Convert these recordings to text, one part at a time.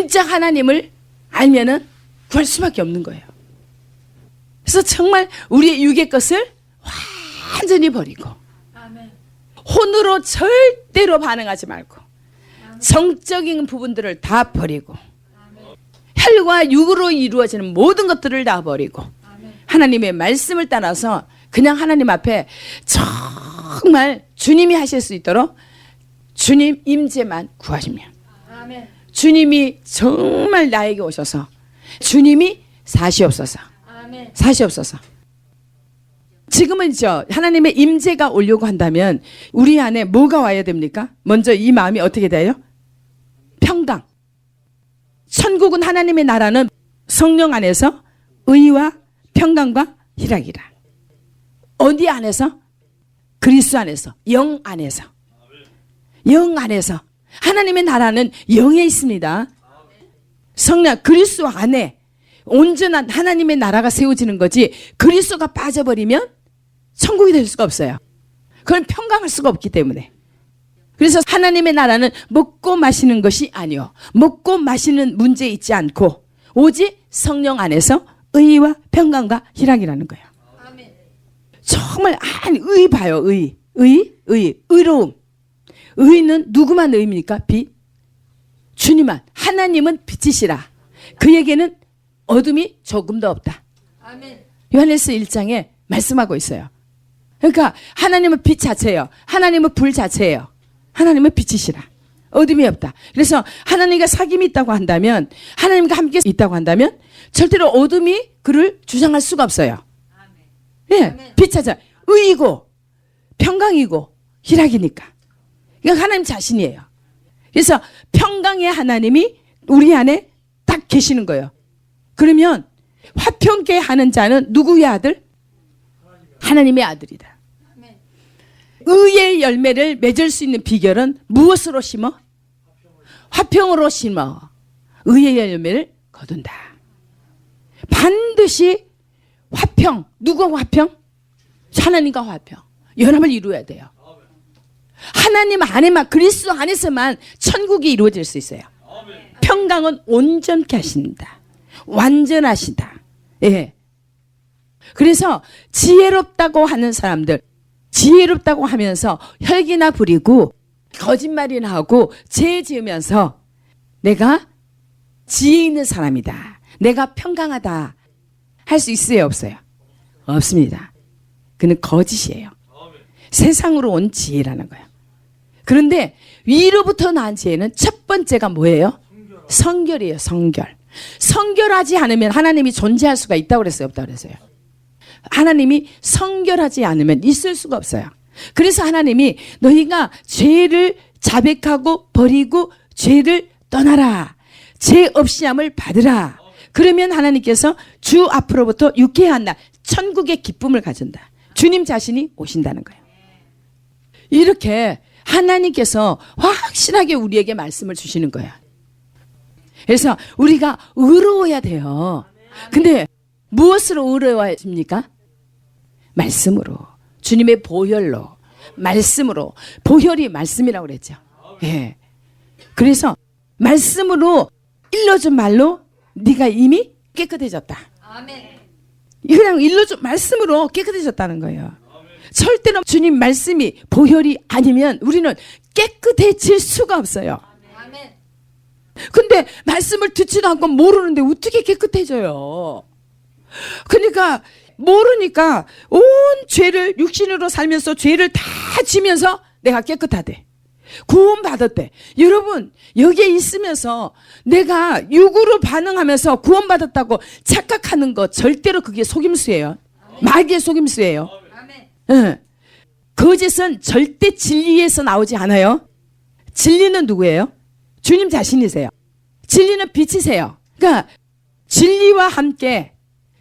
진짜 하나님을 알면은 구할 수밖에 없는 거예요. 그래서 정말 우리의 육의 것을 완전히 버리고 혼으로 절대로 반응하지 말고 정적인 부분들을 다 버리고 혈과 육으로 이루어지는 모든 것들을 다 버리고 하나님의 말씀을 따라서 그냥 하나님 앞에 정말 주님이 하실 수 있도록 주님 임재만 구하시면 주님이 정말 나에게 오셔서 주님이 사시옵소서. 사시옵소서. 지금은 하나님의 임재가 오려고 한다면 우리 안에 뭐가 와야 됩니까? 먼저 이 마음이 어떻게 돼요? 평강. 천국은 하나님의 나라는 성령 안에서 의와 평강과 희락이라. 어디 안에서? 그리스도 안에서, 영 안에서. 영 안에서. 하나님의 나라는 영에 있습니다. 성령 그리스도 안에 온전한 하나님의 나라가 세워지는 거지 그리스도가 빠져버리면 천국이 될 수가 없어요. 그건 평강할 수가 없기 때문에. 그래서 하나님의 나라는 먹고 마시는 것이 아니요 먹고 마시는 문제 있지 않고 오직 성령 안에서 의와 평강과 희락이라는 거예요. 정말 의 봐요. 의로움. 의는 누구만 의입니까? 빛. 주님만. 하나님은 빛이시라. 그에게는 어둠이 조금도 없다. 요한일서 1장에 말씀하고 있어요. 그러니까 하나님은 빛 자체예요. 하나님은 불 자체예요. 하나님은 빛이시라. 어둠이 없다. 그래서 하나님과 사귐이 있다고 한다면 하나님과 함께 있다고 한다면 절대로 어둠이 그를 주장할 수가 없어요. 예, 빛 자체. 의이고 평강이고 희락이니까. 이건 하나님 자신이에요. 그래서 평강의 하나님이 우리 안에 딱 계시는 거예요. 그러면 화평케 하는 자는 누구의 아들? 하나님의 아들이다. 의의 열매를 맺을 수 있는 비결은 무엇으로 심어? 화평으로 심어. 의의 열매를 거둔다. 반드시 화평. 누구와 화평? 하나님과 화평. 연합을 이루어야 돼요. 하나님 안에만 그리스도 안에서만 천국이 이루어질 수 있어요. 평강은 온전케 하신다. 완전하시다. 예. 그래서 지혜롭다고 하는 사람들, 지혜롭다고 하면서 혈기나 부리고 거짓말이나 하고 죄 지으면서 내가 지혜 있는 사람이다. 내가 평강하다. 할 수 있어요, 없어요? 없습니다. 그는 거짓이에요. 세상으로 온 지혜라는 거예요. 그런데 위로부터 나온 지혜는 첫 번째가 뭐예요? 성결이에요. 성결. 성결하지 않으면 하나님이 존재할 수가 있다고 그랬어요? 없다고 그랬어요? 하나님이 성결하지 않으면 있을 수가 없어요. 그래서 하나님이 너희가 죄를 자백하고 버리고 죄를 떠나라. 죄 없이함을 받으라. 그러면 하나님께서 주 앞으로부터 유쾌한 날 천국의 기쁨을 가진다. 주님 자신이 오신다는 거예요. 이렇게 하나님께서 확실하게 우리에게 말씀을 주시는 거예요. 그래서 우리가 의로워야 돼요. 근데 무엇으로 의로워집니까? 말씀으로. 주님의 보혈로. 말씀으로. 보혈이 말씀이라고 그랬죠. 예. 그래서 말씀으로 일러준 말로 네가 이미 깨끗해졌다. 그냥 일러준 말씀으로 깨끗해졌다는 거예요. 절대로 주님 말씀이 보혈이 아니면 우리는 깨끗해질 수가 없어요. 근데 말씀을 듣지도 않고 모르는데 어떻게 깨끗해져요? 그러니까 모르니까 온 죄를 육신으로 살면서 죄를 다 지면서 내가 깨끗하대. 구원받았대. 여러분 여기에 있으면서 내가 육으로 반응하면서 구원받았다고 착각하는 거 절대로 그게 속임수예요. 마귀의 속임수예요. 네. 거짓은 절대 진리에서 나오지 않아요. 진리는 누구예요? 주님 자신이세요. 진리는 빛이세요. 그러니까 진리와 함께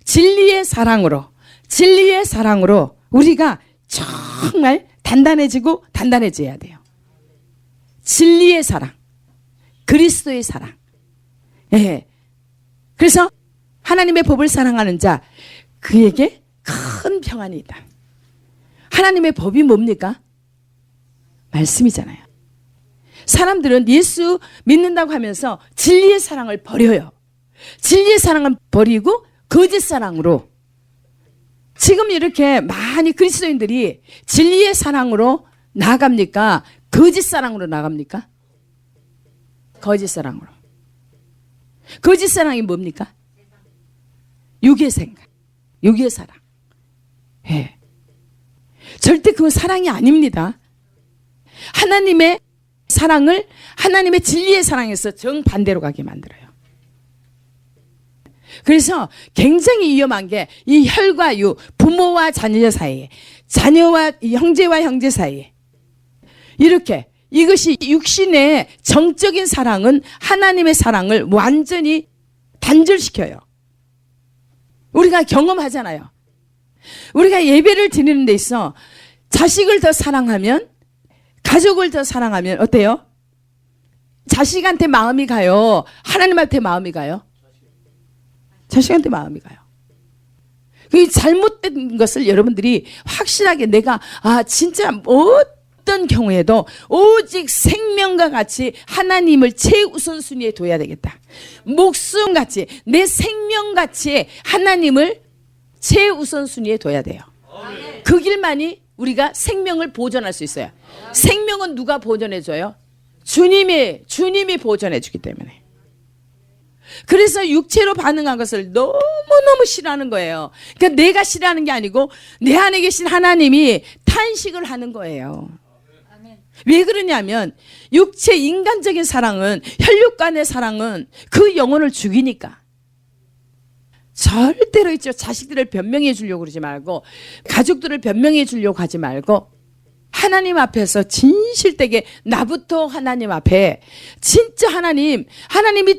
진리의 사랑으로 우리가 정말 단단해지고 단단해져야 돼요. 진리의 사랑, 그리스도의 사랑. 예. 그래서 하나님의 법을 사랑하는 자 그에게 큰 평안이 있다. 하나님의 법이 뭡니까? 말씀이잖아요. 사람들은 예수 믿는다고 하면서 진리의 사랑을 버려요. 진리의 사랑을 버리고 거짓 사랑으로. 지금 이렇게 많이 그리스도인들이 진리의 사랑으로 나아갑니까? 거짓 사랑으로 나갑니까? 거짓 사랑으로. 거짓 사랑이 뭡니까? 육의 생각, 육의 사랑. 예. 절대 그건 사랑이 아닙니다. 하나님의 사랑을 하나님의 진리의 사랑에서 정반대로 가게 만들어요. 그래서 굉장히 위험한 게 이 혈과 육, 부모와 자녀 사이에, 자녀와 형제와 형제 사이에, 이렇게 이것이 육신의 정적인 사랑은 하나님의 사랑을 완전히 단절시켜요. 우리가 경험하잖아요. 우리가 예배를 드리는 데 있어 자식을 더 사랑하면, 가족을 더 사랑하면 어때요? 자식한테 마음이 가요? 하나님한테 마음이 가요? 자식한테 마음이 가요. 그 잘못된 것을 여러분들이 확실하게 내가 진짜 어떤 경우에도 오직 생명과 같이 하나님을 최우선순위에 둬야 되겠다. 목숨같이 내 생명같이 하나님을 최우선순위에 둬야 돼요. 그 길만이 우리가 생명을 보존할 수 있어요. 생명은 누가 보존해줘요? 주님이 보존해주기 때문에. 그래서 육체로 반응한 것을 너무너무 싫어하는 거예요. 그러니까 내가 싫어하는 게 아니고 내 안에 계신 하나님이 탄식을 하는 거예요. 왜 그러냐면 육체 인간적인 사랑은, 혈육 간의 사랑은 그 영혼을 죽이니까. 절대로 있죠. 자식들을 변명해 주려고 그러지 말고, 가족들을 변명해 주려고 하지 말고, 하나님 앞에서 진실되게 나부터 하나님 앞에 진짜 하나님이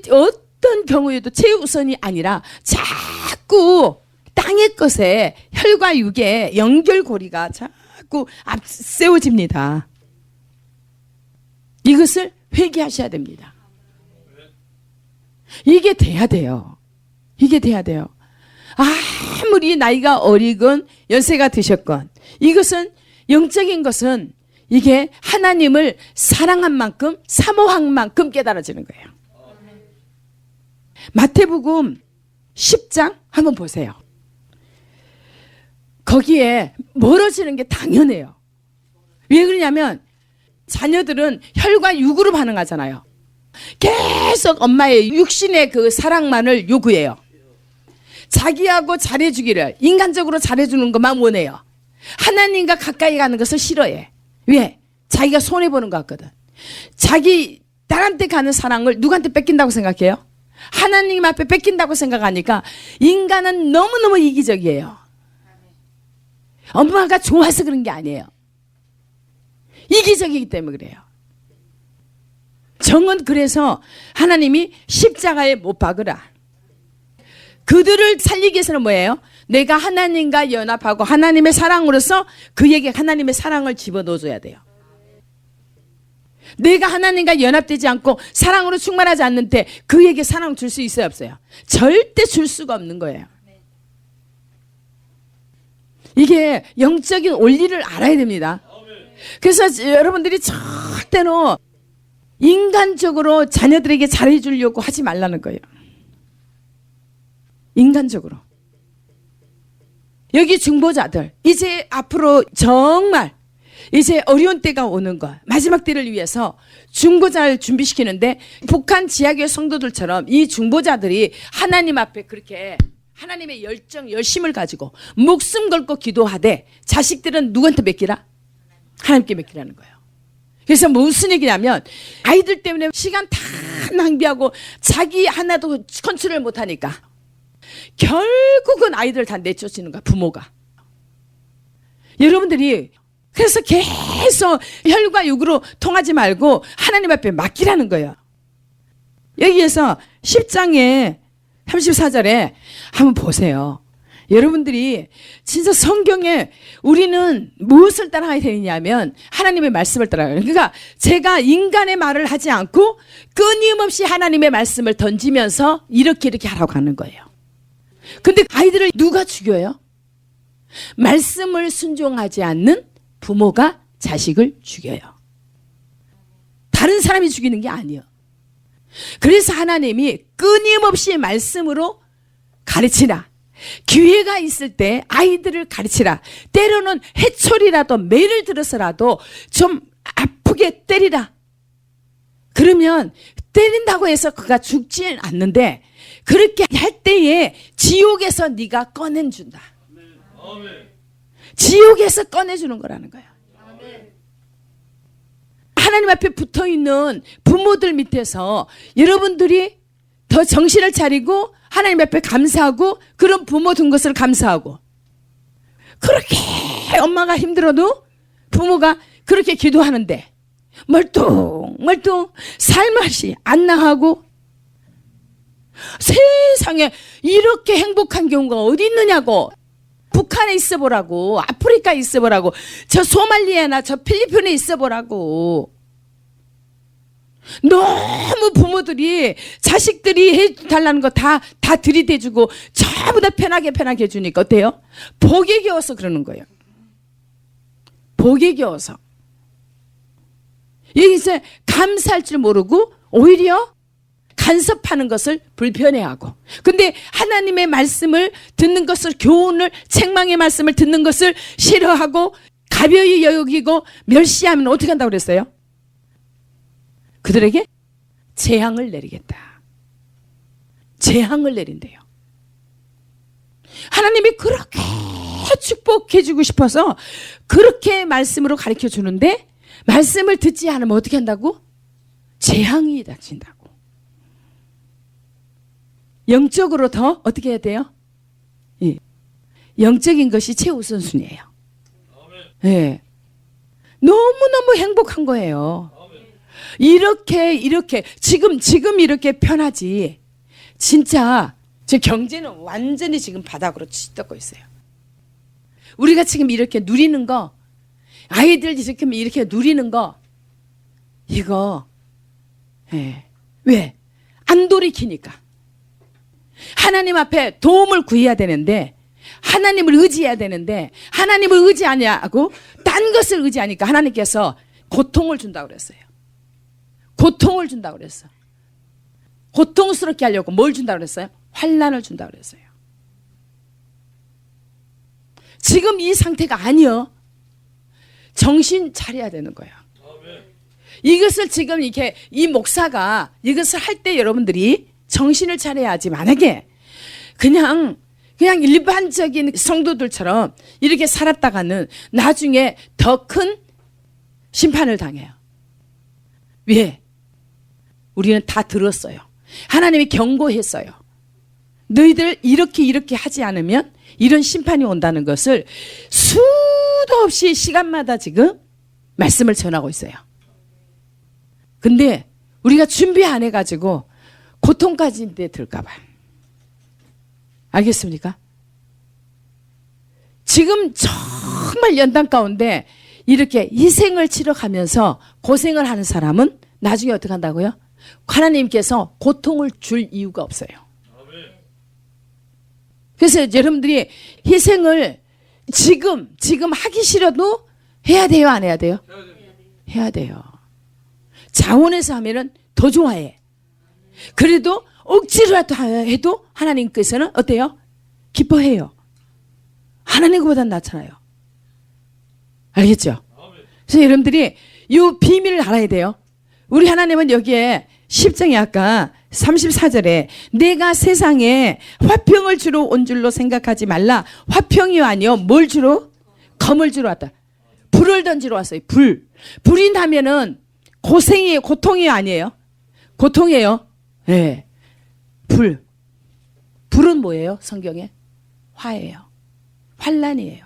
어떤 경우에도 최우선이 아니라 자꾸 땅의 것에 혈과 육의 연결고리가 자꾸 앞세워집니다. 이것을 회개하셔야 됩니다. 이게 돼야 돼요. 이게 돼야 돼요. 아무리 나이가 어리건 연세가 드셨건, 이것은 영적인 것은 이게 하나님을 사랑한 만큼, 사모한 만큼 깨달아지는 거예요. 마태복음 10장 한번 보세요. 거기에 멀어지는 게 당연해요. 왜 그러냐면 자녀들은 혈과 육으로 반응하잖아요. 계속 엄마의 육신의 그 사랑만을 요구해요. 자기하고 잘해주기를, 인간적으로 잘해주는 것만 원해요. 하나님과 가까이 가는 것을 싫어해. 왜? 자기가 손해보는 것 같거든. 자기 딸한테 가는 사랑을 누구한테 뺏긴다고 생각해요? 하나님 앞에 뺏긴다고 생각하니까 인간은 너무너무 이기적이에요. 엄마가 좋아서 그런 게 아니에요. 이기적이기 때문에 그래요. 정은 그래서 하나님이 십자가에 못 박으라. 그들을 살리기 위해서는 뭐예요? 내가 하나님과 연합하고 하나님의 사랑으로서 그에게 하나님의 사랑을 집어넣어줘야 돼요. 내가 하나님과 연합되지 않고 사랑으로 충만하지 않는데 그에게 사랑을 줄 수 있어요, 없어요? 절대 줄 수가 없는 거예요. 이게 영적인 원리를 알아야 됩니다. 그래서 여러분들이 절대로 인간적으로 자녀들에게 잘해주려고 하지 말라는 거예요. 인간적으로. 여기 중보자들, 이제 앞으로 정말 이제 어려운 때가 오는 것, 마지막 때를 위해서 중보자를 준비시키는데, 북한 지하교회 성도들처럼 이 중보자들이 하나님 앞에 그렇게 하나님의 열정, 열심을 가지고 목숨 걸고 기도하되 자식들은 누구한테 맡기라? 하나님께 맡기라는 거예요. 그래서 무슨 얘기냐면 아이들 때문에 시간 다 낭비하고 자기 하나도 컨트롤 못하니까 결국은 아이들 다 내쫓는 거야, 부모가. 여러분들이 그래서 계속 혈과 육으로 통하지 말고 하나님 앞에 맡기라는 거예요. 여기에서 10장에 34절에 한번 보세요. 여러분들이 진짜 성경에 우리는 무엇을 따라가야 되느냐면 하나님의 말씀을 따라가요. 그러니까 제가 인간의 말을 하지 않고 끊임없이 하나님의 말씀을 던지면서 이렇게 하라고 하는 거예요. 근데 아이들을 누가 죽여요? 말씀을 순종하지 않는 부모가 자식을 죽여요. 다른 사람이 죽이는 게 아니에요. 그래서 하나님이 끊임없이 말씀으로 가르치라. 기회가 있을 때 아이들을 가르치라. 때로는 해초리라도 매를 들어서라도 좀 아프게 때리라. 그러면 때린다고 해서 그가 죽지는 않는데 그렇게 할 때에 지옥에서 네가 꺼내준다. 지옥에서 꺼내주는 거라는 거야. 하나님 앞에 붙어있는 부모들 밑에서 여러분들이 더 정신을 차리고 하나님 앞에 감사하고 그런 부모 둔 것을 감사하고 그렇게 엄마가 힘들어도 부모가 그렇게 기도하는데 멀뚱멀뚱 살맛이 안 나하고 세상에 이렇게 행복한 경우가 어디 있느냐고. 북한에 있어 보라고. 아프리카에 있어 보라고. 저 소말리아나 저 필리핀에 있어 보라고. 너무 부모들이 자식들이 해달라는 거 다 들이대주고 전부 다 편하게 해주니까 어때요? 복에 겨워서 그러는 거예요. 복에 겨워서. 여기서 감사할 줄 모르고 오히려 간섭하는 것을 불편해하고. 근데 하나님의 말씀을 듣는 것을, 교훈을, 책망의 말씀을 듣는 것을 싫어하고 가벼이 여기고 멸시하면 어떻게 한다고 그랬어요? 그들에게 재앙을 내리겠다. 재앙을 내린대요. 하나님이 그렇게 축복해 주고 싶어서 그렇게 말씀으로 가르쳐 주는데 말씀을 듣지 않으면 어떻게 한다고? 재앙이 닥친다고. 영적으로 더 어떻게 해야 돼요? 예. 영적인 것이 최우선순위예요. 예. 너무너무 행복한 거예요. 이렇게 지금 이렇게 편하지. 진짜 제 경제는 완전히 지금 바닥으로 치닫고 있어요. 우리가 지금 이렇게 누리는 거, 아이들 이렇게 누리는 거, 이거 왜? 안 돌이키니까. 하나님 앞에 도움을 구해야 되는데, 하나님을 의지해야 되는데, 하나님을 의지 안 하고 딴 것을 의지하니까 하나님께서 고통을 준다고 그랬어요. 고통을 준다고 그랬어. 고통스럽게 하려고 뭘 준다고 그랬어요? 환난을 준다고 그랬어요. 지금 이 상태가 아니요. 정신 차려야 되는 거예요. 이것을 지금 이렇게 이 목사가 이것을 할 때 여러분들이 정신을 차려야지. 만약에 그냥 일반적인 성도들처럼 이렇게 살았다가는 나중에 더 큰 심판을 당해요. 왜? 우리는 다 들었어요. 하나님이 경고했어요. 너희들 이렇게 하지 않으면 이런 심판이 온다는 것을 수도 없이 시간마다 지금 말씀을 전하고 있어요. 근데 우리가 준비 안 해가지고 고통까지 들까 봐. 알겠습니까? 지금 정말 연단 가운데 이렇게 희생을 치러가면서 고생을 하는 사람은 나중에 어떻게 한다고요? 하나님께서 고통을 줄 이유가 없어요. 그래서 여러분들이 희생을 지금 하기 싫어도 해야 돼요, 안 해야 돼요? 해야 돼요. 자원해서 하면은 더 좋아해. 그래도 억지로라도 해도 하나님께서는 어때요? 기뻐해요. 하나님보다 낫잖아요. 알겠죠? 그래서 여러분들이 이 비밀을 알아야 돼요. 우리 하나님은 여기에 10장에 아까 34절에 내가 세상에 화평을 주러 온 줄로 생각하지 말라. 화평이 아니요. 뭘 주러? 검을 주러 왔다. 불을 던지러 왔어요. 불이 나면은 고생이에요. 고통이 아니에요. 고통이에요. 네. 불은 뭐예요? 성경에? 화예요. 환난이에요.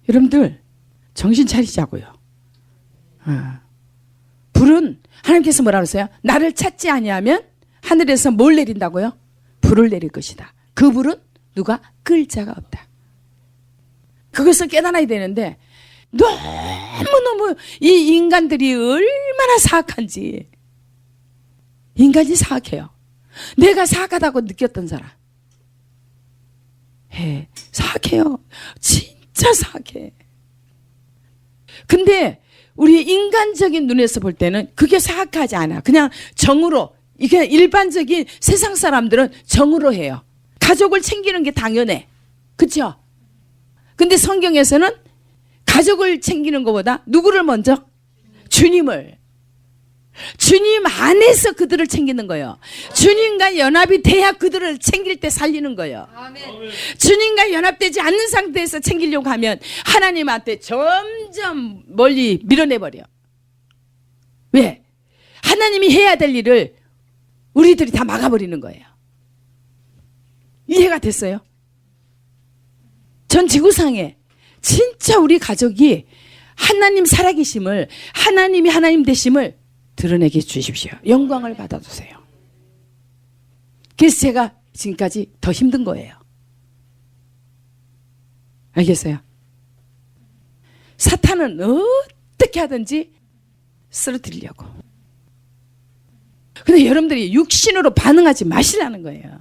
여러분들 정신 차리자고요. 불은 하나님께서 뭐라 그러세요? 나를 찾지 아니하면 하늘에서 뭘 내린다고요? 불을 내릴 것이다. 그 불은 누가 끌 자가 없다. 그것을 깨달아야 되는데 너무너무 이 인간들이 얼마나 사악한지. 인간이 사악해요. 내가 사악하다고 느꼈던 사람. 사악해요. 진짜 사악해. 근데 우리 인간적인 눈에서 볼 때는 그게 사악하지 않아. 그냥 정으로, 이게 일반적인 세상 사람들은 정으로 해요. 가족을 챙기는 게 당연해. 그렇죠? 근데 성경에서는 가족을 챙기는 것보다 누구를 먼저? 주님을. 주님 안에서 그들을 챙기는 거예요. 주님과 연합이 돼야 그들을 챙길 때 살리는 거예요. 주님과 연합되지 않는 상태에서 챙기려고 하면 하나님한테 점점 멀리 밀어내버려. 왜? 하나님이 해야 될 일을 우리들이 다 막아버리는 거예요. 이해가 됐어요? 전 지구상에 진짜 우리 가족이 하나님 살아계심을, 하나님이 하나님 되심을 드러내게 주십시오. 영광을 받아주세요. 그래서 제가 지금까지 더 힘든 거예요. 알겠어요? 사탄은 어떻게 하든지 쓰러뜨리려고. 근데 여러분들이 육신으로 반응하지 마시라는 거예요.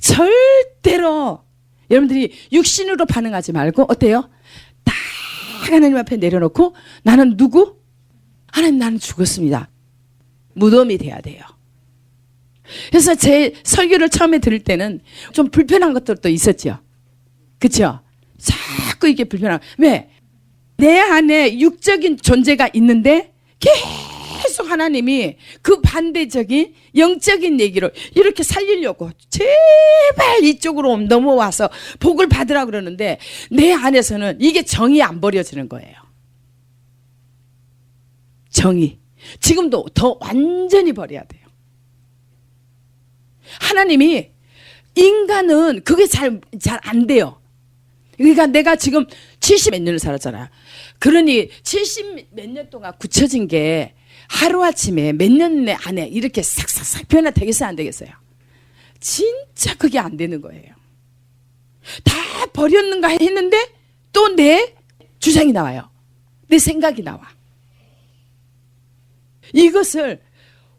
절대로 여러분들이 육신으로 반응하지 말고 어때요? 딱 하나님 앞에 내려놓고 나는 누구? 하나님 나는 죽었습니다. 무덤이 돼야 돼요. 그래서 제 설교를 처음에 들을 때는 좀 불편한 것들도 있었죠. 그렇죠? 자꾸 이게 불편한. 왜? 내 안에 육적인 존재가 있는데 계속 하나님이 그 반대적인 영적인 얘기를 이렇게 살리려고 제발 이쪽으로 넘어와서 복을 받으라 그러는데 내 안에서는 이게 정이 안 버려지는 거예요. 정의. 지금도 더 완전히 버려야 돼요. 하나님이 인간은 그게 잘 안 돼요. 그러니까 내가 지금 70 몇 년을 살았잖아요. 그러니 70 몇 년 동안 굳혀진 게 하루아침에 몇 년 안에 이렇게 싹싹싹 변화되겠어요? 안 되겠어요? 진짜 그게 안 되는 거예요. 다 버렸는가 했는데 또 내 주장이 나와요. 내 생각이 나와. 이것을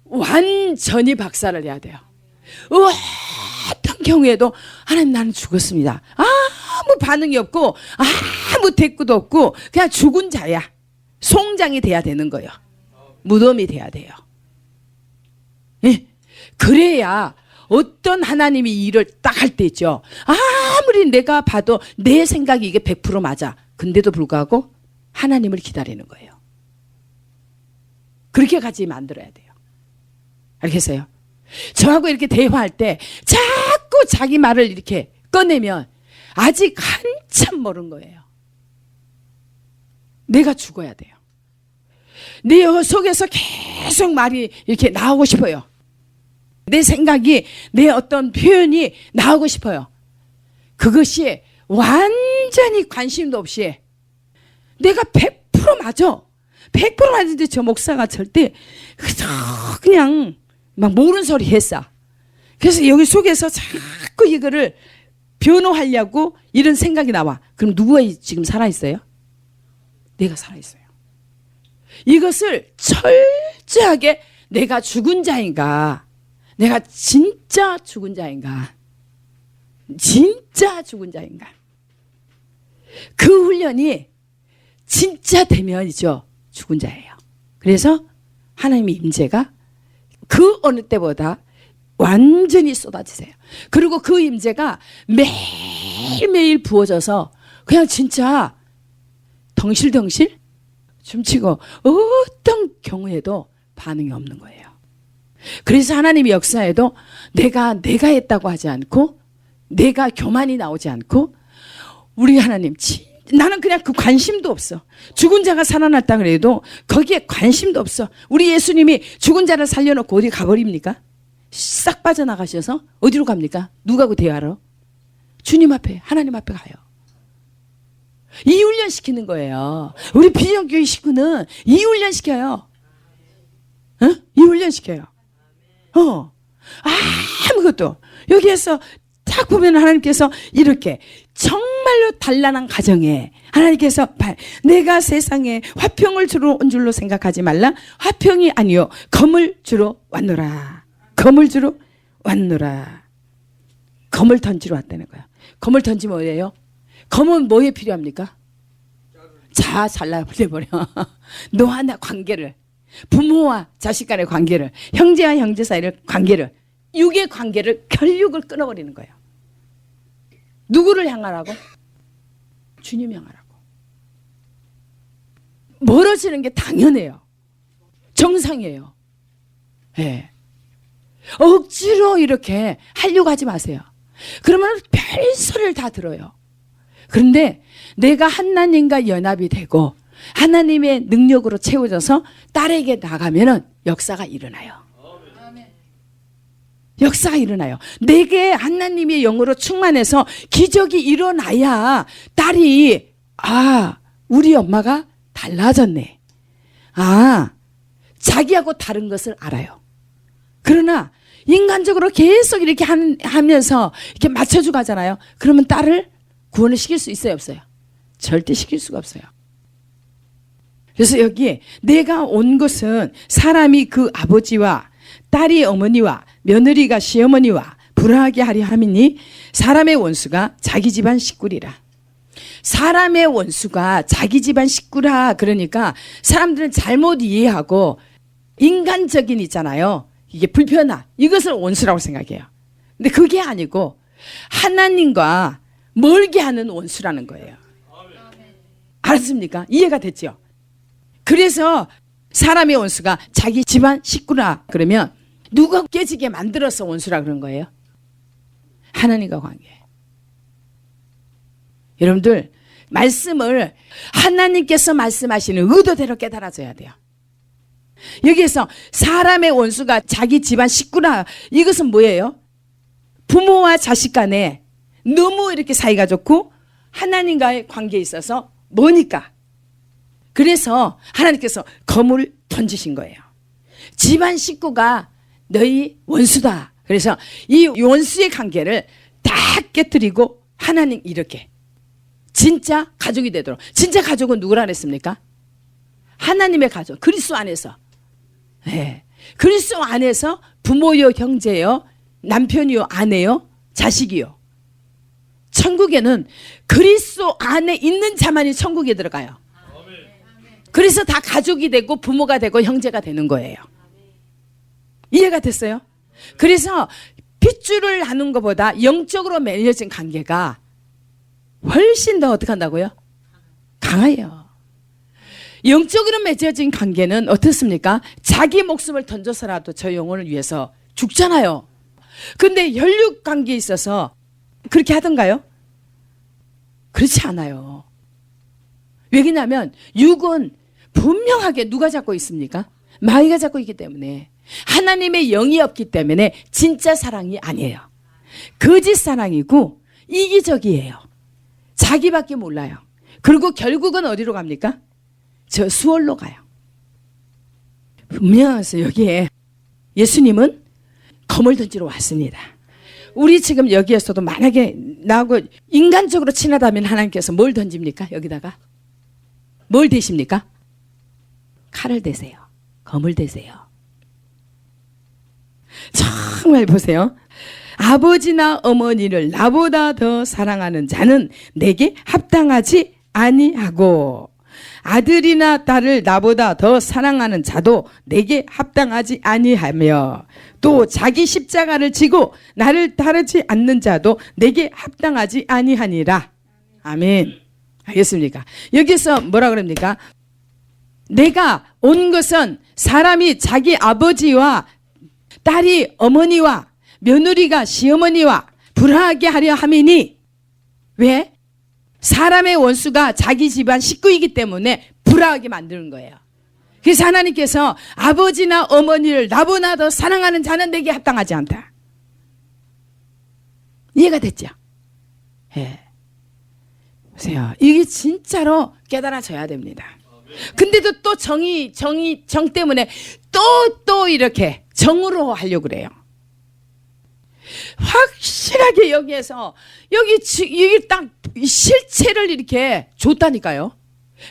완전히 박살을 내야 돼요. 어떤 경우에도 하나님 나는 죽었습니다. 아무 반응이 없고 아무 대꾸도 없고 그냥 죽은 자야. 송장이 돼야 되는 거예요. 무덤이 돼야 돼요. 예? 그래야 어떤 하나님이 이 일을 딱 할 때 있죠. 아무리 내가 봐도 내 생각이 이게 100% 맞아. 근데도 불구하고 하나님을 기다리는 거예요. 그렇게 같이 만들어야 돼요. 알겠어요? 저하고 이렇게 대화할 때 자꾸 자기 말을 이렇게 꺼내면 아직 한참 멀은 거예요. 내가 죽어야 돼요. 내 속에서 계속 말이 이렇게 나오고 싶어요. 내 생각이, 내 어떤 표현이 나오고 싶어요. 그것이 완전히 관심도 없이 내가 100% 맞아. 100% 맞는데 저 목사가 절대 그냥 막 모르는 소리 했어. 그래서 여기 속에서 자꾸 이거를 변호하려고 이런 생각이 나와. 그럼 누구가 지금 살아있어요? 내가 살아있어요. 이것을 철저하게 내가 죽은 자인가? 내가 진짜 죽은 자인가? 진짜 죽은 자인가? 그 훈련이 진짜 되면이죠. 죽은 자예요. 그래서 하나님의 임재가 그 어느 때보다 완전히 쏟아지세요. 그리고 그 임재가 매일매일 부어져서 그냥 진짜 덩실덩실 춤추고 어떤 경우에도 반응이 없는 거예요. 그래서 하나님의 역사에도 내가 했다고 하지 않고 내가 교만이 나오지 않고 우리 하나님 나는 그냥 그 관심도 없어. 죽은 자가 살아났다 그래도 거기에 관심도 없어. 우리 예수님이 죽은 자를 살려놓고 어디 가버립니까? 싹 빠져나가셔서 어디로 갑니까? 누구하고 대화하러? 주님 앞에, 하나님 앞에 가요. 이 훈련 시키는 거예요. 우리 비전교회 식구는 이 훈련 시켜요. 어? 이 훈련 시켜요. 아무것도. 여기에서 딱 보면 하나님께서 이렇게 정말로 단란한 가정에 하나님께서 내가 세상에 화평을 주러 온 줄로 생각하지 말라. 화평이 아니요 검을 주러 왔노라. 검을 주러 왔노라. 검을 던지러 왔다는 거야. 검을 던지면 뭐예요? 검은 뭐에 필요합니까? 잘라버려. 너와 나 관계를, 부모와 자식 간의 관계를, 형제와 형제 사이의 관계를, 육의 관계를, 결육을 끊어버리는 거예요. 누구를 향하라고? 주님 향하라고. 멀어지는 게 당연해요. 정상이에요. 예. 억지로 이렇게 하려고 하지 마세요. 그러면 별소리를 다 들어요. 그런데 내가 하나님과 연합이 되고 하나님의 능력으로 채워져서 딸에게 나가면은 역사가 일어나요. 역사가 일어나요. 내게 하나님의 영으로 충만해서 기적이 일어나야 딸이 우리 엄마가 달라졌네. 자기하고 다른 것을 알아요. 그러나 인간적으로 계속 이렇게 하면서 이렇게 맞춰주고 하잖아요. 그러면 딸을 구원을 시킬 수 있어요, 없어요? 절대 시킬 수가 없어요. 그래서 여기 내가 온 것은 사람이 그 아버지와 딸이 어머니와 며느리가 시어머니와 불화하게 하려 함이니 사람의 원수가 자기 집안 식구리라. 사람의 원수가 자기 집안 식구라. 그러니까 사람들은 잘못 이해하고 인간적인 있잖아요. 이게 불편함, 이것을 원수라고 생각해요. 근데 그게 아니고 하나님과 멀게 하는 원수라는 거예요. 알았습니까? 이해가 됐죠? 그래서 사람의 원수가 자기 집안 식구라. 그러면 누가 깨지게 만들어서 원수라 그런 거예요? 하나님과 관계. 여러분들 말씀을 하나님께서 말씀하시는 의도대로 깨달아져야 돼요. 여기에서 사람의 원수가 자기 집안 식구라. 이것은 뭐예요? 부모와 자식 간에 너무 이렇게 사이가 좋고 하나님과의 관계에 있어서 뭐니까. 그래서 하나님께서 검을 던지신 거예요. 집안 식구가 너희 원수다. 그래서 이 원수의 관계를 다 깨뜨리고 하나님 이렇게 진짜 가족이 되도록. 진짜 가족은 누구라 그랬습니까? 하나님의 가족, 그리스도 안에서. 네. 그리스도 안에서 부모요, 형제요, 남편이요, 아내요, 자식이요. 천국에는 그리스도 안에 있는 자만이 천국에 들어가요. 그래서 다 가족이 되고 부모가 되고 형제가 되는 거예요. 이해가 됐어요? 그래서 핏줄을 나눈 것보다 영적으로 맺어진 관계가 훨씬 더 어떻게 한다고요? 강해요. 영적으로 맺어진 관계는 어떻습니까? 자기 목숨을 던져서라도 저 영혼을 위해서 죽잖아요. 근데 혈육 관계에 있어서 그렇게 하던가요? 그렇지 않아요. 왜냐하면 육은 분명하게 누가 잡고 있습니까? 마귀가 잡고 있기 때문에. 하나님의 영이 없기 때문에 진짜 사랑이 아니에요. 거짓 사랑이고 이기적이에요. 자기밖에 몰라요. 그리고 결국은 어디로 갑니까? 저 수월로 가요. 분명해서 여기에 예수님은 검을 던지러 왔습니다. 우리 지금 여기에서도 만약에 나하고 인간적으로 친하다면 하나님께서 뭘 던집니까? 여기다가 뭘 대십니까? 칼을 대세요. 검을 대세요. 정말 보세요. 아버지나 어머니를 나보다 더 사랑하는 자는 내게 합당하지 아니하고 아들이나 딸을 나보다 더 사랑하는 자도 내게 합당하지 아니하며 또 자기 십자가를 지고 나를 따르지 않는 자도 내게 합당하지 아니하니라. 아멘. 알겠습니까? 여기서 뭐라 그럽니까? 내가 온 것은 사람이 자기 아버지와 딸이 어머니와 며느리가 시어머니와 불화하게 하려 함이니. 왜? 사람의 원수가 자기 집안 식구이기 때문에 불화하게 만드는 거예요. 그래서 하나님께서 아버지나 어머니를 나보다 더 사랑하는 자는 내게 합당하지 않다. 이해가 됐죠? 예. 보세요. 이게 진짜로 깨달아져야 됩니다. 근데도 또 정 때문에 또 이렇게 정으로 하려고 그래요. 확실하게 여기에서 여기 딱 실체를 이렇게 줬다니까요.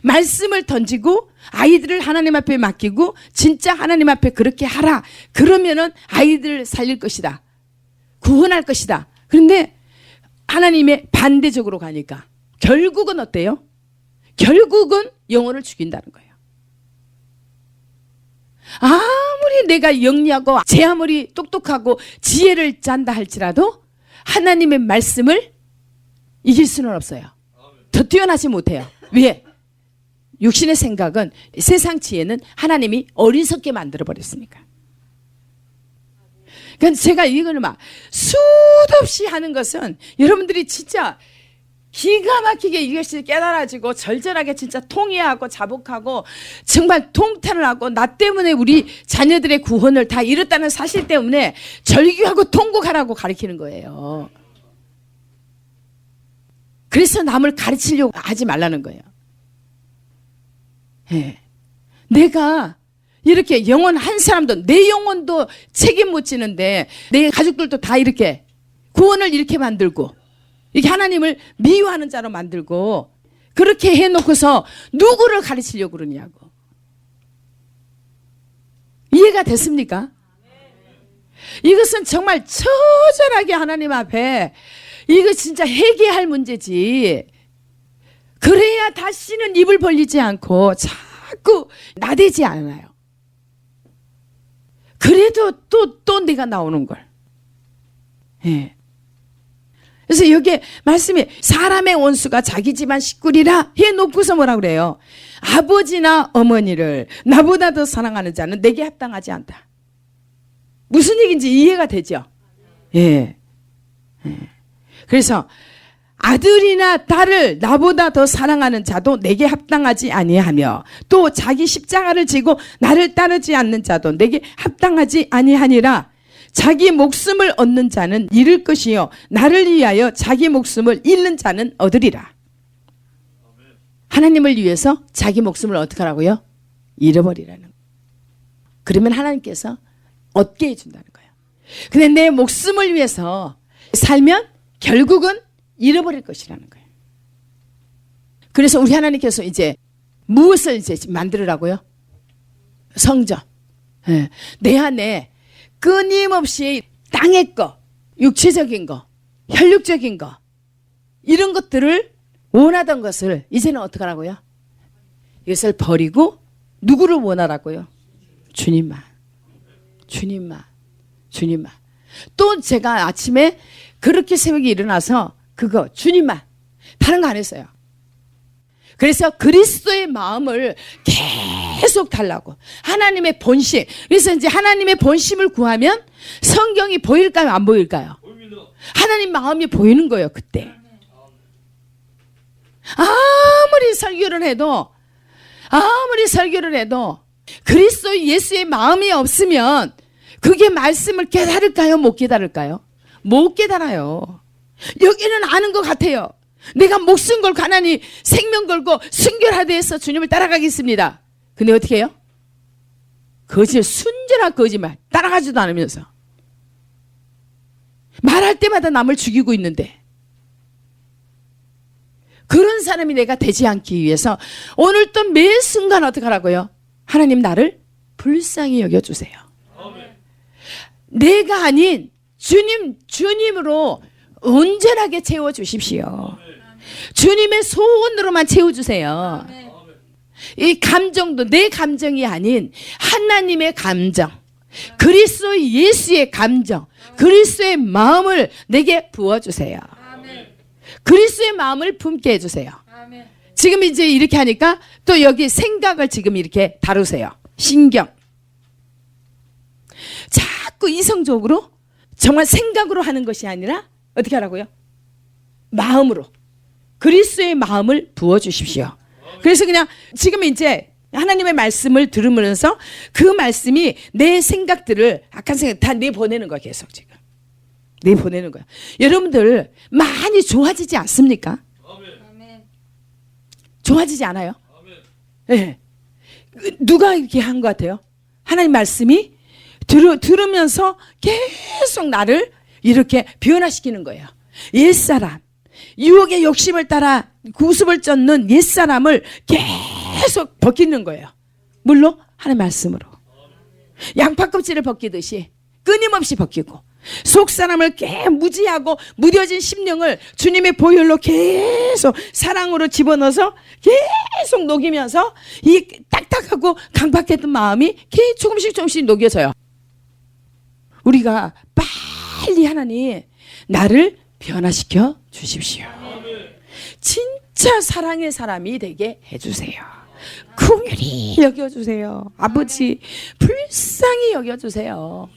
말씀을 던지고 아이들을 하나님 앞에 맡기고 진짜 하나님 앞에 그렇게 하라. 그러면은 아이들을 살릴 것이다. 구원할 것이다. 그런데 하나님의 반대적으로 가니까 결국은 어때요? 결국은 영혼을 죽인다는 거예요. 아무리 내가 영리하고 제 아무리 똑똑하고 지혜를 짠다 할지라도 하나님의 말씀을 이길 수는 없어요. 더 뛰어나지 못해요. 왜? 육신의 생각은, 세상 지혜는 하나님이 어리석게 만들어 버렸으니까. 그러니까 제가 이걸 막 수도 없이 하는 것은 여러분들이 진짜 기가 막히게 이것이 깨달아지고 절절하게 진짜 통회하고 자복하고 정말 통탄을 하고 나 때문에 우리 자녀들의 구원을 다 이뤘다는 사실 때문에 절규하고 통곡하라고 가르치는 거예요. 그래서 남을 가르치려고 하지 말라는 거예요. 네. 내가 이렇게 영혼 한 사람도, 내 영혼도 책임 못 지는데 내 가족들도 다 이렇게 구원을 이렇게 만들고 이게 하나님을 미워하는 자로 만들고 그렇게 해놓고서 누구를 가르치려고 그러냐고. 이해가 됐습니까? 이것은 정말 처절하게 하나님 앞에 이거 진짜 회개할 문제지. 그래야 다시는 입을 벌리지 않고 자꾸 나대지 않아요. 그래도 또 내가 나오는 걸. 예. 그래서 여기에 말씀이 사람의 원수가 자기 집안 식구리라 해놓고서 뭐라 그래요? 아버지나 어머니를 나보다 더 사랑하는 자는 내게 합당하지 않다. 무슨 얘기인지 이해가 되죠? 예. 그래서 아들이나 딸을 나보다 더 사랑하는 자도 내게 합당하지 아니하며 또 자기 십자가를 지고 나를 따르지 않는 자도 내게 합당하지 아니하니라. 자기 목숨을 얻는 자는 잃을 것이요 나를 위하여 자기 목숨을 잃는 자는 얻으리라. 하나님을 위해서 자기 목숨을 어떻게 하라고요? 잃어버리라는. 그러면 하나님께서 얻게 해준다는 거예요. 근데 내 목숨을 위해서 살면 결국은 잃어버릴 것이라는 거예요. 그래서 우리 하나님께서 이제 무엇을 이제 만들으라고요? 성전. 네. 내 안에 끊임없이 땅의 거, 육체적인 거, 혈육적인 거 이런 것들을 원하던 것을 이제는 어떻게 하라고요? 이것을 버리고 누구를 원하라고요? 주님만. 주님만. 주님만. 또 제가 아침에 그렇게 새벽에 일어나서 그거 주님만. 다른 거 안 했어요. 그래서 그리스도의 마음을 계속 달라고. 하나님의 본심. 그래서 이제 하나님의 본심을 구하면 성경이 보일까요? 안 보일까요? 하나님 마음이 보이는 거예요. 그때. 아무리 설교를 해도 그리스도 예수의 마음이 없으면 그게 말씀을 깨달을까요? 못 깨달을까요? 못 깨달아요. 여기는 아는 것 같아요. 내가 목숨 걸고 하나님 생명 걸고 순결하되 해서 주님을 따라가겠습니다. 근데 어떻게 해요? 거짓, 순전한 거짓말 따라가지도 않으면서 말할 때마다 남을 죽이고 있는데 그런 사람이 내가 되지 않기 위해서 오늘 또 매 순간 어떻게 하라고요? 하나님 나를 불쌍히 여겨주세요. 내가 아닌 주님으로 온전하게 채워주십시오. 주님의 소원으로만 채워주세요. 이 감정도 내 감정이 아닌 하나님의 감정, 그리스도 예수의 감정, 그리스도의 마음을 내게 부어주세요. 그리스도의 마음을 품게 해주세요. 지금 이제 이렇게 하니까 또 여기 생각을 지금 이렇게 다루세요. 신경. 자꾸 이성적으로 정말 생각으로 하는 것이 아니라 어떻게 하라고요? 마음으로. 그리스도의 마음을 부어주십시오. 그래서 그냥 지금 이제 하나님의 말씀을 들으면서 그 말씀이 내 생각들을 악한 생각 다 내보내는 거야. 계속 지금. 내보내는 거야. 여러분들 많이 좋아지지 않습니까? 좋아지지 않아요? 네. 누가 이렇게 한 것 같아요? 하나님 말씀이 들으면서 계속 나를 이렇게 변화시키는 거예요. 옛사람, 유혹의 욕심을 따라 구습을 쫓는 옛사람을 계속 벗기는 거예요. 물론 하나님 말씀으로. 양파 껍질을 벗기듯이 끊임없이 벗기고 속 사람을 무지하고 무뎌진 심령을 주님의 보혈로 계속 사랑으로 집어넣어서 계속 녹이면서 이 딱딱하고 강박했던 마음이 조금씩 녹여져요. 우리가 빨리 하나님 나를 변화시켜 주십시오. 진짜 사랑의 사람이 되게 해주세요. 긍휼히 여겨주세요. 아버지 불쌍히 여겨주세요.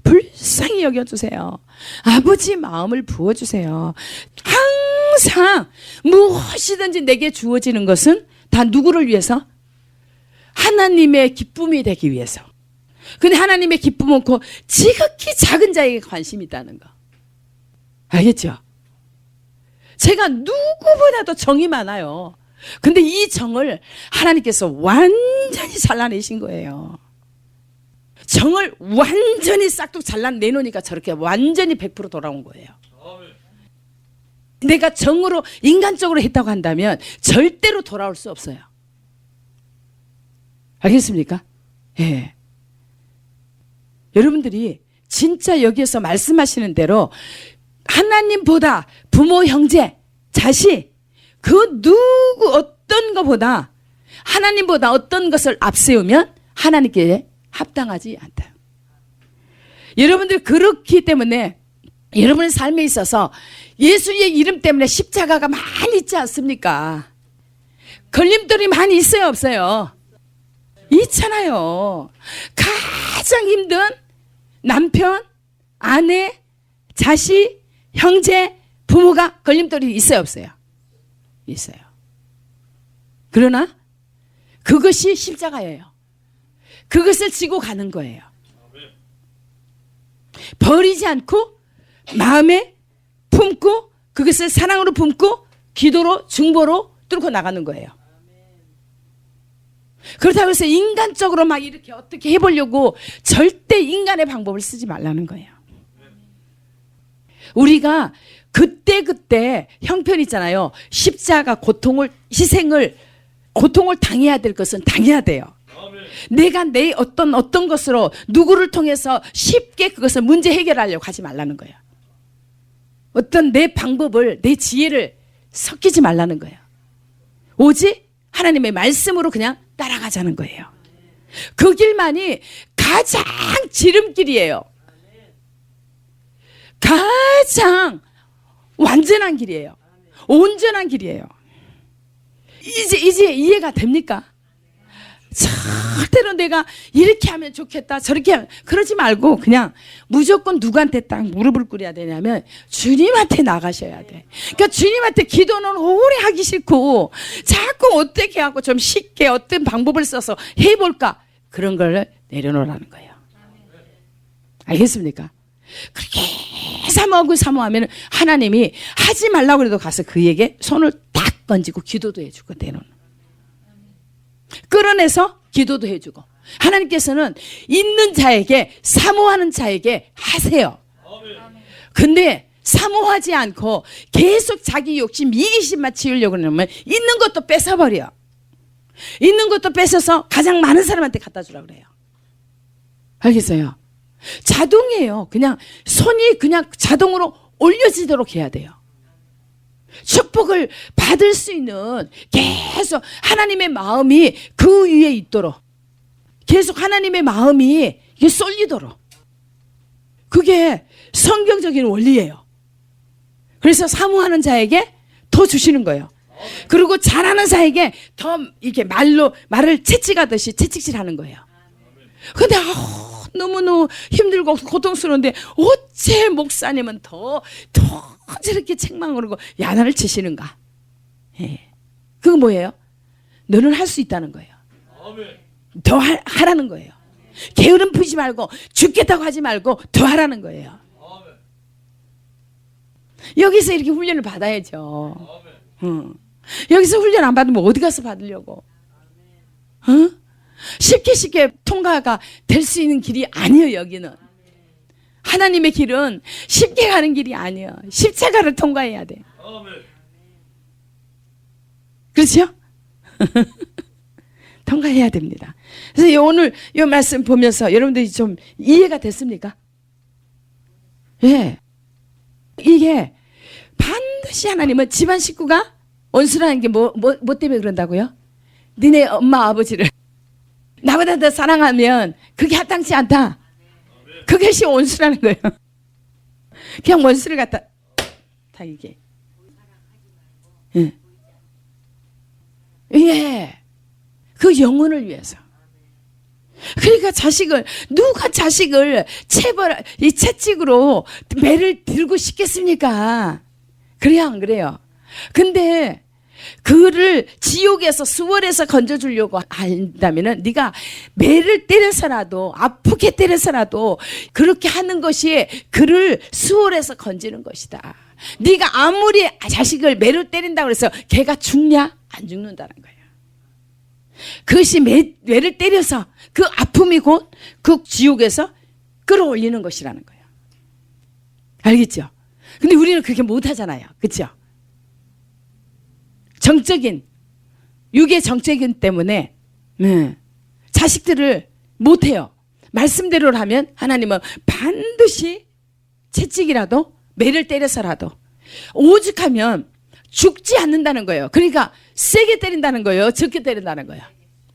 불쌍히 여겨주세요. 아버지 마음을 부어주세요. 항상 무엇이든지 내게 주어지는 것은 다 누구를 위해서? 하나님의 기쁨이 되기 위해서. 근데 하나님의 기쁨은 그 지극히 작은 자에게 관심이 있다는 거. 알겠죠? 제가 누구보다도 정이 많아요. 근데 이 정을 하나님께서 완전히 잘라내신 거예요. 정을 완전히 싹둑 잘라내놓으니까 저렇게 완전히 100% 돌아온 거예요. 내가 정으로 인간적으로 했다고 한다면 절대로 돌아올 수 없어요. 알겠습니까? 예. 여러분들이 진짜 여기에서 말씀하시는 대로 하나님보다 부모, 형제, 자식 그 누구 어떤 것보다 하나님보다 어떤 것을 앞세우면 하나님께 합당하지 않다. 여러분들 그렇기 때문에 여러분의 삶에 있어서 예수의 이름 때문에 십자가가 많이 있지 않습니까? 걸림돌이 많이 있어요, 없어요? 있잖아요. 가장 힘든 남편, 아내, 자식, 형제, 부모가 걸림돌이 있어요, 없어요? 있어요. 그러나 그것이 십자가예요. 그것을 지고 가는 거예요. 버리지 않고 마음에 품고 그것을 사랑으로 품고 기도로 중보로 뚫고 나가는 거예요. 그렇다고 해서 인간적으로 막 이렇게 어떻게 해보려고 절대 인간의 방법을 쓰지 말라는 거예요. 우리가 그때 형편 있잖아요. 십자가 고통을 희생을 고통을 당해야 될 것은 당해야 돼요. 내가 내 어떤 것으로 누구를 통해서 쉽게 그것을 문제 해결하려고 하지 말라는 거예요. 어떤 내 방법을 내 지혜를 섞이지 말라는 거예요. 오직 하나님의 말씀으로 그냥 따라가자는 거예요. 그 길만이 가장 지름길이에요. 가장 완전한 길이에요. 온전한 길이에요. 이제 이해가 됩니까? 절대로 내가 이렇게 하면 좋겠다 저렇게 하면 그러지 말고 그냥 무조건 누구한테 딱 무릎을 꿇어야 되냐면 주님한테 나가셔야 돼. 그러니까 주님한테 기도는 오래 하기 싫고 자꾸 어떻게 하고 좀 쉽게 어떤 방법을 써서 해볼까 그런 걸 내려놓으라는 거예요. 알겠습니까? 그렇게 사모하면 하나님이 하지 말라고 해도 가서 그에게 손을 딱 건지고 기도도 해주고 내놓는 끌어내서 기도도 해주고 하나님께서는 있는 자에게 사모하는 자에게 하세요. 근데 사모하지 않고 계속 자기 욕심 이기심만 치우려고 하면 있는 것도 뺏어버려. 있는 것도 뺏어서 가장 많은 사람한테 갖다 주라고 그래요. 알겠어요? 자동이에요. 그냥 손이 그냥 자동으로 올려지도록 해야 돼요. 축복을 받을 수 있는 계속 하나님의 마음이 그 위에 있도록 계속 하나님의 마음이 이게 쏠리도록 그게 성경적인 원리예요. 그래서 사모하는 자에게 더 주시는 거예요. 그리고 잘하는 자에게 더 이렇게 말을 채찍하듯이 채찍질하는 거예요. 근데 너무너무 힘들고 고통스러운데 어째 목사님은 더 저렇게 책망을 하고 야단을 치시는가? 예. 그거 뭐예요? 너는 할 수 있다는 거예요. 더 하라는 거예요. 게으름 피지 말고 죽겠다고 하지 말고 더 하라는 거예요. 여기서 이렇게 훈련을 받아야죠. 여기서 훈련 안 받으면 어디 가서 받으려고? 쉽게 통과가 될 수 있는 길이 아니에요. 여기는 하나님의 길은 쉽게 가는 길이 아니에요. 십자가를 통과해야 돼. 그렇죠? 통과해야 됩니다. 그래서 오늘 이 말씀 보면서 여러분들이 좀 이해가 됐습니까? 예. 이게 반드시 하나님은 집안 식구가 온수라는 게 뭐 때문에 그런다고요? 니네 엄마 아버지를 나보다 더 사랑하면 그게 합당치 않다. 그것이 온수라는 거예요. 그냥 원수를 갖다 다 이게. 예. 예. 그 영혼을 위해서. 그러니까 누가 자식을 이 채찍으로 매를 들고 싶겠습니까? 그래요, 안 그래요? 근데 그를 지옥에서 수월에서 건져주려고 한다면은 네가 매를 때려서라도 아프게 때려서라도 그렇게 하는 것이 그를 수월에서 건지는 것이다. 네가 아무리 자식을 매를 때린다고 해서 걔가 죽냐? 안 죽는다는 거예요. 그것이 매를 때려서 그 아픔이 곧 그 지옥에서 끌어올리는 것이라는 거예요. 알겠죠? 근데 우리는 그렇게 못하잖아요. 그렇죠? 육의 정적인 때문에 자식들을 못해요. 말씀대로 하면 하나님은 반드시 채찍이라도 매를 때려서라도 오죽하면 죽지 않는다는 거예요. 그러니까 세게 때린다는 거예요. 적게 때린다는 거예요.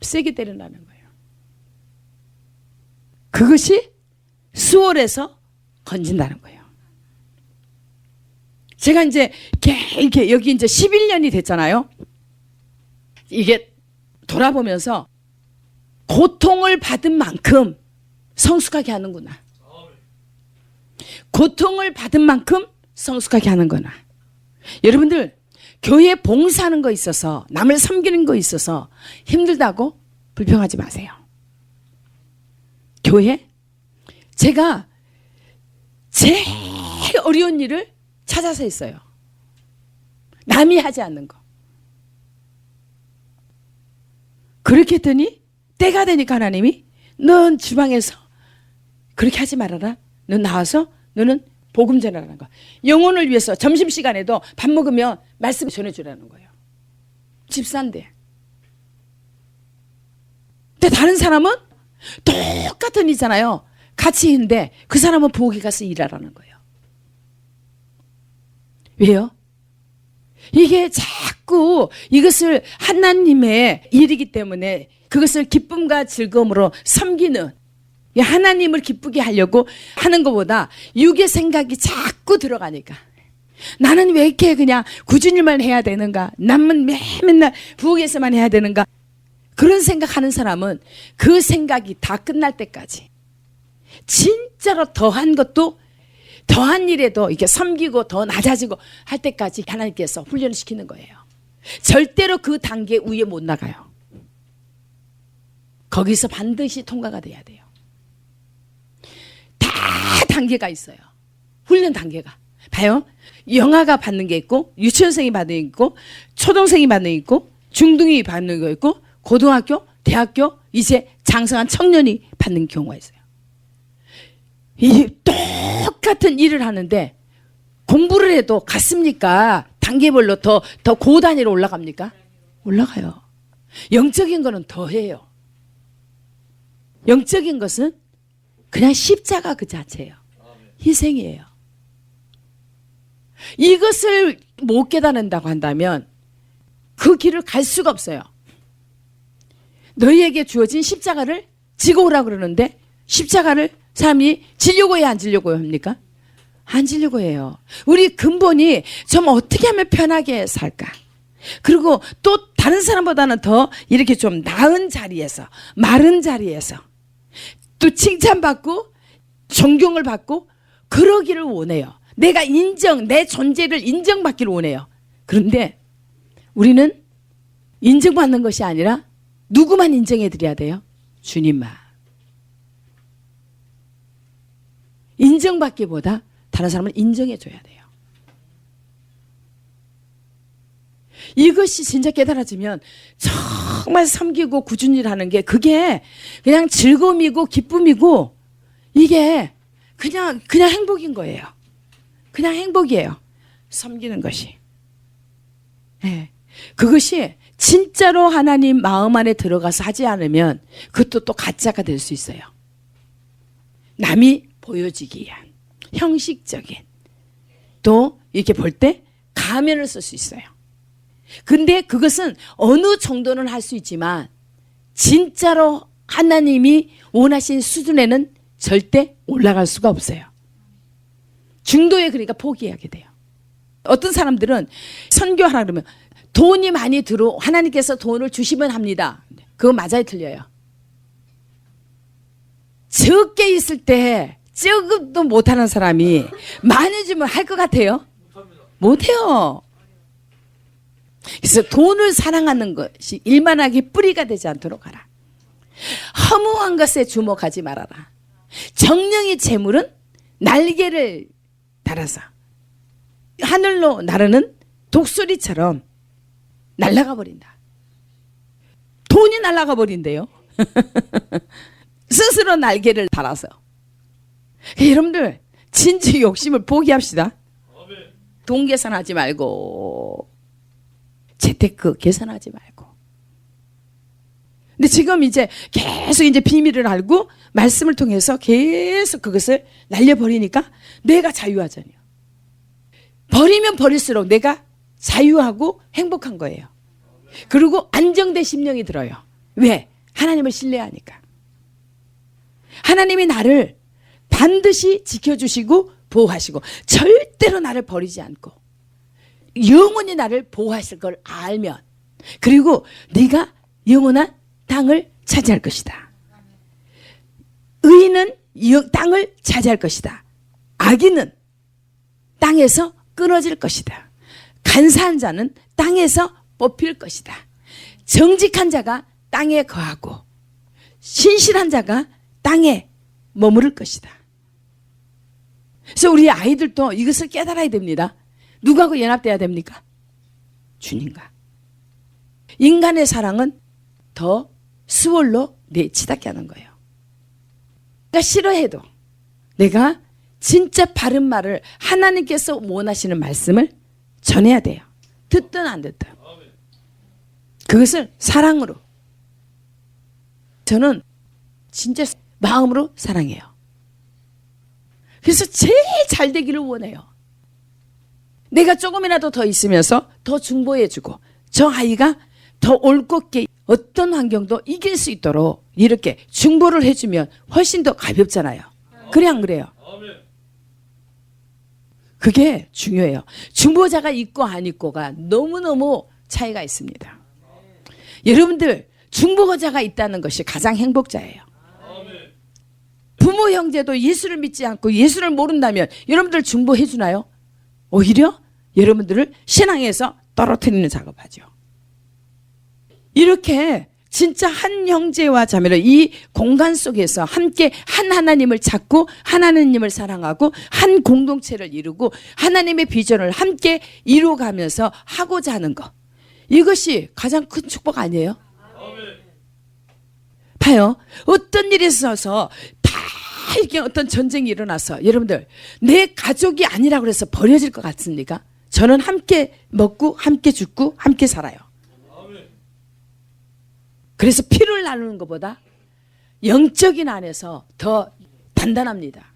세게 때린다는 거예요. 그것이 수월해서 건진다는 거예요. 제가 이제 이렇게 여기 이제 11년이 됐잖아요. 이게 돌아보면서 고통을 받은 만큼 성숙하게 하는구나. 고통을 받은 만큼 성숙하게 하는구나. 여러분들 교회 봉사하는 거 있어서 남을 섬기는 거 있어서 힘들다고 불평하지 마세요. 교회 제가 제일 어려운 일을 찾아서 했어요. 남이 하지 않는 거. 그렇게 했더니 때가 되니까 하나님이 넌 주방에서 그렇게 하지 말아라. 넌 나와서 너는 복음 전하라는 거. 영혼을 위해서 점심시간에도 밥 먹으면 말씀 전해주라는 거예요. 집사인데. 근데 다른 사람은 똑같은 일이잖아요. 같이 있는데 그 사람은 부엌에 가서 일하라는 거예요. 왜요? 이게 자꾸 이것을 하나님의 일이기 때문에 그것을 기쁨과 즐거움으로 섬기는 하나님을 기쁘게 하려고 하는 것보다 육의 생각이 자꾸 들어가니까 나는 왜 이렇게 그냥 굳은 일만 해야 되는가? 남은 맨날 부엌에서만 해야 되는가? 그런 생각하는 사람은 그 생각이 다 끝날 때까지 진짜로 더한 것도 더한 일에도 이렇게 섬기고 더 낮아지고 할 때까지 하나님께서 훈련을 시키는 거예요. 절대로 그 단계 위에 못 나가요. 거기서 반드시 통과가 돼야 돼요. 다 단계가 있어요. 훈련 단계가. 봐요. 영아가 받는 게 있고 유치원생이 받는 게 있고 초등생이 받는 게 있고 중등이 받는 거 있고 고등학교, 대학교 이제 장성한 청년이 받는 경우가 있어요. 이 똑같은 일을 하는데 공부를 해도 같습니까? 단계별로 더 고단위로 올라갑니까? 올라가요. 영적인 거는 더 해요. 영적인 것은 그냥 십자가 그 자체예요. 희생이에요. 이것을 못 깨닫는다고 한다면 그 길을 갈 수가 없어요. 너희에게 주어진 십자가를 지고 오라고 그러는데 십자가를 사람이 지려고 해야 안 지려고 합니까? 안 지려고 해요. 우리 근본이 좀 어떻게 하면 편하게 살까? 그리고 또 다른 사람보다는 더 이렇게 좀 나은 자리에서 마른 자리에서 또 칭찬받고 존경을 받고 그러기를 원해요. 내가 내 존재를 인정받기를 원해요. 그런데 우리는 인정받는 것이 아니라 누구만 인정해 드려야 돼요? 주님만. 인정받기보다 다른 사람을 인정해 줘야 돼요. 이것이 진짜 깨달아지면 정말 섬기고 꾸준히 일하는 게 그게 그냥 즐거움이고 기쁨이고 이게 그냥 행복인 거예요. 그냥 행복이에요. 섬기는 것이. 네. 그것이 진짜로 하나님 마음 안에 들어가서 하지 않으면 그것도 또 가짜가 될 수 있어요. 남이 보여지기 위한. 형식적인, 또 이렇게 볼 때 가면을 쓸 수 있어요. 근데 그것은 어느 정도는 할 수 있지만 진짜로 하나님이 원하신 수준에는 절대 올라갈 수가 없어요. 중도에 그러니까 포기하게 돼요. 어떤 사람들은 선교하라 그러면 돈이 많이 하나님께서 돈을 주시면 합니다. 그거 맞아요, 틀려요? 적게 있을 때 조금도 못하는 사람이 많이 주면 할 것 같아요? 못해요. 그래서 돈을 사랑하는 것이 일만하게 뿌리가 되지 않도록 하라. 허무한 것에 주목하지 말아라. 정령의 재물은 날개를 달아서 하늘로 나르는 독수리처럼 날아가 버린다. 돈이 날아가 버린대요. 스스로 날개를 달아서. 여러분들 진짜 욕심을 포기합시다. 돈 계산하지 말고 재테크 계산하지 말고. 근데 지금 이제 계속 이제 비밀을 알고 말씀을 통해서 계속 그것을 날려버리니까 내가 자유하잖아요. 버리면 버릴수록 내가 자유하고 행복한 거예요. 그리고 안정된 심령이 들어요. 왜? 하나님을 신뢰하니까. 하나님이 나를 반드시 지켜주시고 보호하시고 절대로 나를 버리지 않고 영원히 나를 보호하실 걸 알면, 그리고 네가 영원한 땅을 차지할 것이다. 의인은 땅을 차지할 것이다. 악인은 땅에서 끊어질 것이다. 간사한 자는 땅에서 뽑힐 것이다. 정직한 자가 땅에 거하고 신실한 자가 땅에 머무를 것이다. 그래서 우리 아이들도 이것을 깨달아야 됩니다. 누구하고 연합돼야 됩니까? 주님과. 인간의 사랑은 더 수월로 치닫게 하는 거예요. 내가 싫어해도 내가 진짜 바른 말을, 하나님께서 원하시는 말씀을 전해야 돼요. 듣든 안 듣든. 그것을 사랑으로. 저는 진짜 마음으로 사랑해요. 그래서 제일 잘 되기를 원해요. 내가 조금이라도 더 있으면서 더 중보해주고 저 아이가 더 올곧게 어떤 환경도 이길 수 있도록 이렇게 중보를 해주면 훨씬 더 가볍잖아요. 그래 안 그래요? 그게 중요해요. 중보자가 있고 안 있고가 너무너무 차이가 있습니다. 여러분들 중보자가 있다는 것이 가장 행복자예요. 부모 형제도 예수를 믿지 않고 예수를 모른다면 여러분들 중보해 주나요? 오히려 여러분들을 신앙에서 떨어뜨리는 작업하죠. 이렇게 진짜 한 형제와 자매로 이 공간 속에서 함께 한 하나님을 찾고 하나님을 사랑하고 한 공동체를 이루고 하나님의 비전을 함께 이루어가면서 하고자 하는 것, 이것이 가장 큰 축복 아니에요? 봐요. 어떤 일이 있어서 다 이렇게 어떤 전쟁이 일어나서 여러분들 내 가족이 아니라고 해서 버려질 것 같습니까? 저는 함께 먹고 함께 죽고 함께 살아요. 그래서 피를 나누는 것보다 영적인 안에서 더 단단합니다.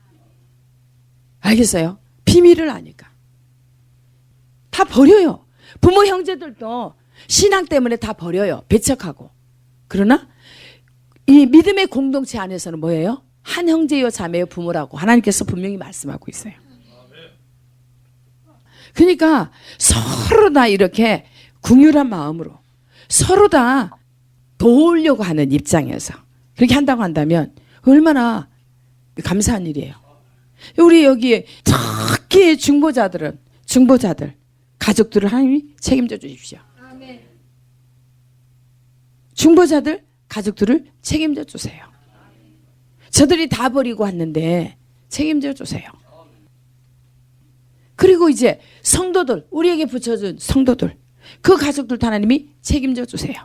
알겠어요? 비밀을 아니까. 다 버려요. 부모 형제들도 신앙 때문에 다 버려요. 배척하고. 그러나 이 믿음의 공동체 안에서는 뭐예요? 한 형제요 자매요 부모라고 하나님께서 분명히 말씀하고 있어요. 그러니까 서로 다 이렇게 긍휼한 마음으로 서로 다 도우려고 하는 입장에서 그렇게 한다고 한다면 얼마나 감사한 일이에요. 우리 여기 특히 중보자들 가족들을 하나님이 책임져 주십시오. 중보자들 가족들을 책임져 주세요. 저들이 다 버리고 왔는데 책임져 주세요. 그리고 이제 성도들, 우리에게 붙여준 성도들, 그 가족들도 하나님이 책임져 주세요.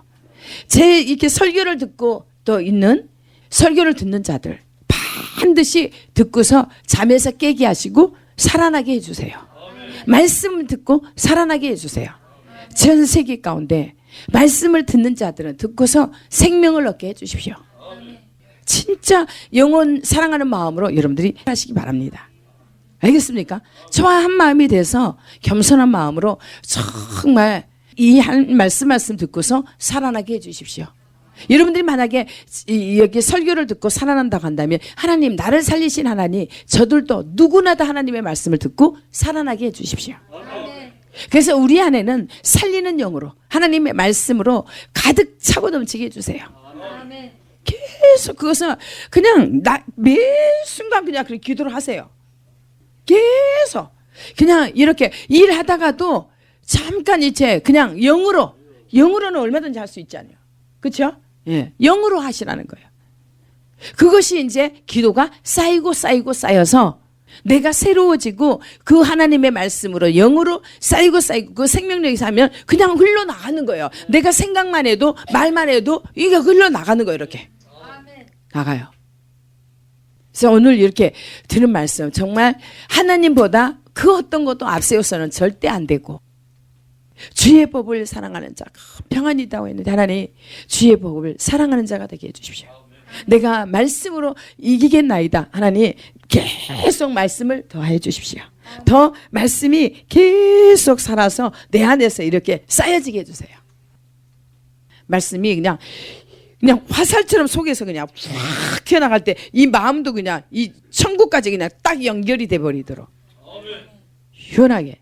제 이렇게 설교를 듣고 또 있는 설교를 듣는 자들 반드시 듣고서 잠에서 깨게 하시고 살아나게 해주세요. 말씀을 듣고 살아나게 해주세요. 전 세계 가운데 말씀을 듣는 자들은 듣고서 생명을 얻게 해주십시오. 진짜 영혼 사랑하는 마음으로 여러분들이 하시기 바랍니다. 알겠습니까? 저와 한 마음이 돼서 겸손한 마음으로 정말 이 한 말씀 듣고서 살아나게 해주십시오. 여러분들이 만약에 여기 설교를 듣고 살아난다고 한다면 하나님, 나를 살리신 하나님, 저들도 누구나 다 하나님의 말씀을 듣고 살아나게 해주십시오. 그래서 우리 안에는 살리는 영으로 하나님의 말씀으로 가득 차고 넘치게 해주세요. 계속 그것은 그냥 매 순간 그냥 그렇게 기도를 하세요. 계속 그냥 이렇게 일하다가도 잠깐 이제 그냥 영으로는 얼마든지 할 수 있잖아요. 그렇죠? 예, 영으로 하시라는 거예요. 그것이 이제 기도가 쌓여서 내가 새로워지고 그 하나님의 말씀으로 영으로 쌓이고 그 생명력이 쌓이면 그냥 흘러나가는 거예요. 내가 생각만 해도 말만 해도 이게 흘러나가는 거예요. 이렇게 나가요. 그래서 오늘 이렇게 들은 말씀 정말 하나님보다 그 어떤 것도 앞세워서는 절대 안 되고, 주의 법을 사랑하는 자가 평안이다고 했는데 하나님, 주의 법을 사랑하는 자가 되게 해주십시오. 내가 말씀으로 이기겠나이다. 하나님, 계속 말씀을 더해 주십시오. 더 말씀이 계속 살아서 내 안에서 이렇게 쌓여지게 해주세요. 말씀이 그냥 화살처럼 속에서 그냥 확 튀어나갈 때 이 마음도 그냥 이 천국까지 그냥 딱 연결이 돼 버리도록 시원하게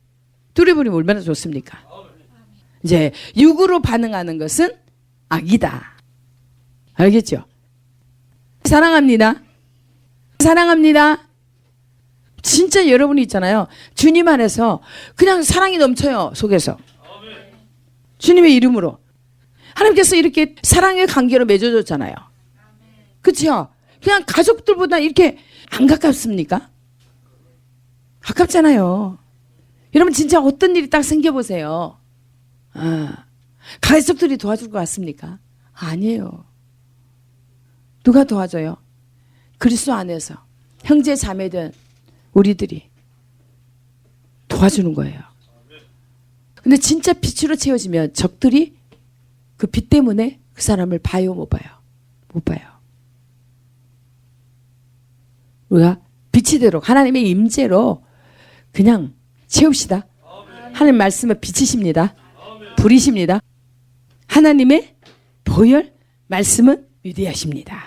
뚫어버리면 얼마나 좋습니까? 이제 육으로 반응하는 것은 악이다. 알겠죠? 사랑합니다. 진짜 여러분이 있잖아요. 주님 안에서 그냥 사랑이 넘쳐요. 속에서. 주님의 이름으로. 하나님께서 이렇게 사랑의 관계로 맺어줬잖아요. 그렇죠? 그냥 가족들보다 이렇게 안 가깝습니까? 가깝잖아요. 여러분 진짜 어떤 일이 딱 생겨보세요. 가족들이 도와줄 것 같습니까? 아니에요. 누가 도와줘요? 그리스도 안에서 형제 자매된 우리들이 도와주는 거예요. 근데 진짜 빛으로 채워지면 적들이 그 빛 때문에 그 사람을 봐요, 못 봐요? 못 봐요. 우리가 빛이 되도록 하나님의 임재로 그냥 채웁시다. 하나님 말씀은 빛이십니다. 불이십니다. 하나님의 보혈 말씀은 위대하십니다.